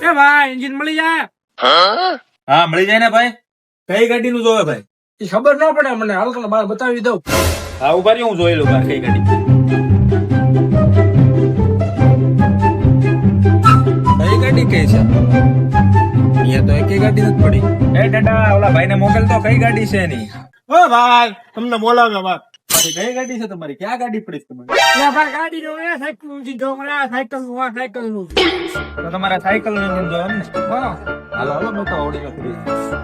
એ ભાઈ એન્જિન મળી જાય. હા મળી જાય ને ભાઈ. કઈ ગાડી નું જોવે ભાઈ? એ ખબર ન પડે મને, હાલ તને બહાર બતાવી દઉં. હા ઉભા રહ્યો, હું જોઈ લઉં બાર કઈ ગાડી. કઈ ગાડી કઈ છે? અહીંયા તો એકેય ગાડી નથી પડી. એ દાદા ઓલા ભાઈ ને મોકલ તો, કઈ ગાડી છે એની? ઓ ભાઈ તમને બોલાવ્યો વાત. કઈ ગાડી છે તમારી? ક્યાં ગાડી પડી છે તમારી? એટલે ભાઈ ગાડી જો એ સાયકલ નું જો મને સાયકલ નું સાયકલ નું. તો તમારા સાયકલ નું એન્જિન જોવે ને? હા હાલો હાલો બતાવો આવડી લખડી.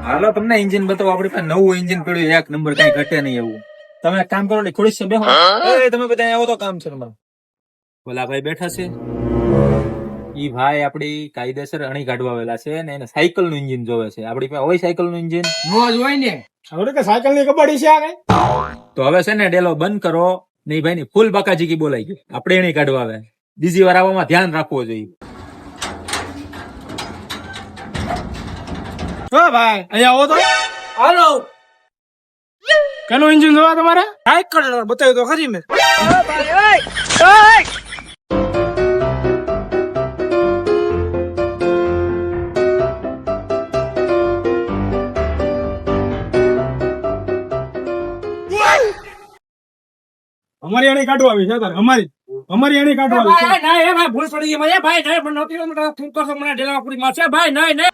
હાલો તમને એન્જિન બતાવો. આપડી પાસે નવું એન્જિન પડ્યું, એક નંબર, કઈ ઘટે નહીં એવું. તમે એક કામ કરો, ખુરશી છે બેહો. એ તમે બધા આવો તો કામ છે તમારું. બોલા ભાઈ બેઠા છે. ઈ ભાઈ આપડી કાયદેસર અણી કાઢવા આવેલા છે ને એને સાયકલ નું એન્જિન જોવે છે. આપડી પાસે હોય સાયકલ નું એન્જિન? મોજ હોય ને. હવે કે સાયકલ ની કબડ્ડી છે આ કઈ. તો હવે છે ને ડેલો બંધ કરો. નહીં ભાઈ ની ફૂલ બાકાજી બોલાઈ ગયું. આપણે એની કાઢવા આવે. બીજી વાર આવવામાં ધ્યાન રાખવું જોઈએ. ઓ ભાઈ અહીંયા આવો તો. હાલો. કેનું એન્જિન જોવા તમારે? સાયકલ બતાવ્યું તો ખરી મેં. અમારી આણી કાઢવા આવી છે તારે. અમારી આણી કાઢવા આવી છે. ભાઈ ભૂલ પડી ગઈ મને. ભાઈ નહીં પણ નહોતી મને ઠીક કરશો મને ડેલા પૂરી માં છે ભાઈ નહીં નહીં.